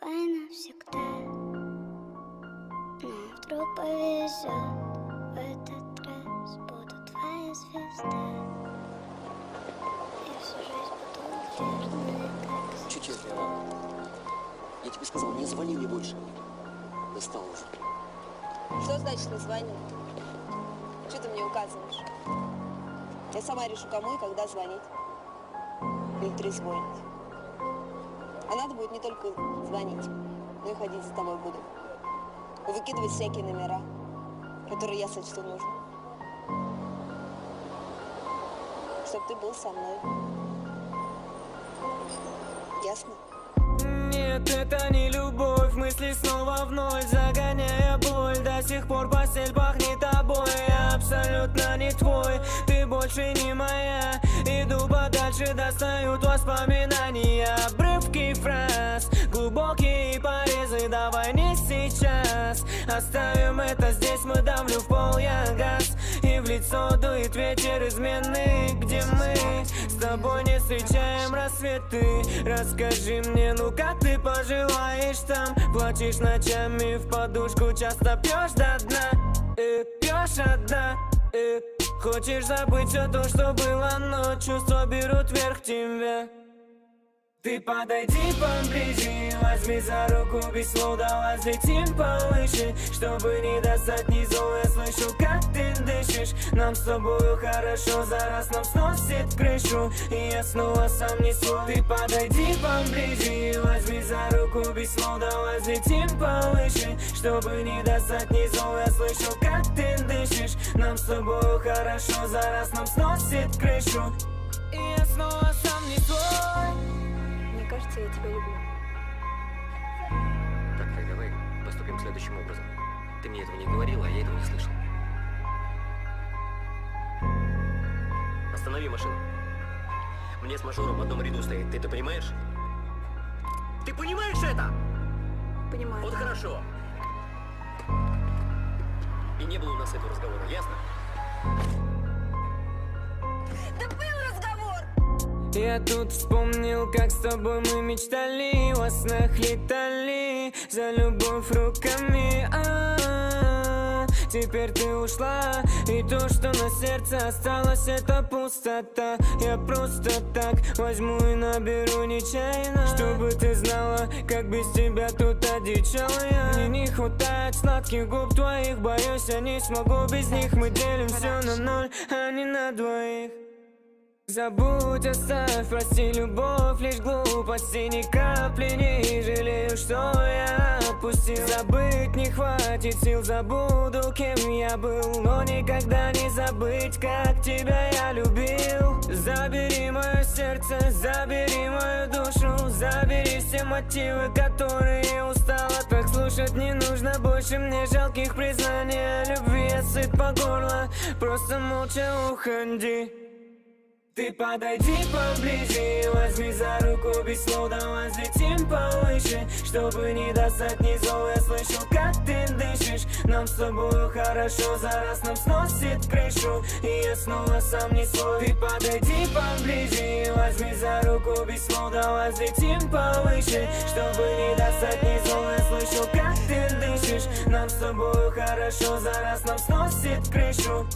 твои навсегда. Но вдруг повезет, в этот раз буду твоя звезда. Я всю жизнь буду верной, как Чуть честно, я тебе сказал, не звони мне больше. Достал уже. Что значит не звоню? Что ты мне указываешь? Я сама решу, кому и когда звонить. Или трезвонить. А надо будет не только звонить, но и ходить за тобой буду. И выкидывать всякие номера, которые я сочту нужным. Чтоб ты был со мной. Ясно? Нет, это не любовь, мысли снова в ноль, загоняя боль. До сих пор постель пахнет тобой, я абсолютно не твой. Ты больше не моя, иду подальше, достают воспоминания. Обрывки фраз, глубокие порезы, давай не сейчас. Оставим это здесь, мы давлю в пол, я газ. И в лицо дует ветер измены, где мы с тобой не встречаем рассветы. Расскажи мне, ну как ты поживаешь там? Плачешь ночами в подушку, часто пьешь до дна, пьешь одна, хочешь забыть все то, что было, но чувства берут вверх тебя. Ты подойди поближе, возьми за руку без слов, давай взлетим повыше. Чтобы не достать низу, я слышу, как ты дышишь. Нам с тобою хорошо, за раз нам сносит крышу, и я снова сам не свой. Ты подойди поближе, возьми за руку без слов, давай взлетим повыше. Чтобы не достать низу, я слышу, как ты дышишь. Нам с тобою хорошо, за раз нам сносит крышу, и я снова сам не свой. Мне кажется, я тебя люблю. Так, давай поступим следующим образом. Ты мне этого не говорила, а я этого не слышал. Останови машину. Мне с мажором в одном ряду стоит, ты это понимаешь? Ты понимаешь это? Понимаю. Вот хорошо. И не было у нас этого разговора, ясно? Да был разговор! Я тут вспомнил, как с тобой мы мечтали, во снах летали за любовь руками. Теперь ты ушла, и то, что на сердце осталось, это пустота. Я просто так возьму и наберу нечаянно, чтобы ты знала, как без тебя тут одичал я. Мне не хватает сладких губ твоих, боюсь, я не смогу без них. Мы делим все на ноль, а не на двоих. Забудь, оставь, прости, любовь, лишь глупости, ни капли не жалею, что я отпустил. Забыть не хватит сил, забуду, кем я был, но никогда не забыть, как тебя я любил. Забери мое сердце, забери мою душу, забери все мотивы, которые устала. Так слушать не нужно больше мне жалких признаний о любви, я сыт по горло, просто молча уходи. Ты подойди поближе, возьми за руку без слов, давай взлетим повыше. Чтобы не достать низу, я слышу, как ты дышишь. Нам с тобою хорошо, за раз нам сносит крышу, и я снова сам не свой. Ты подойди поближе, возьми за руку без слов, давай взлетим повыше. Чтобы не достать низу, я слышу, как ты дышишь. Нам с тобою хорошо, за раз нам сносит крышу.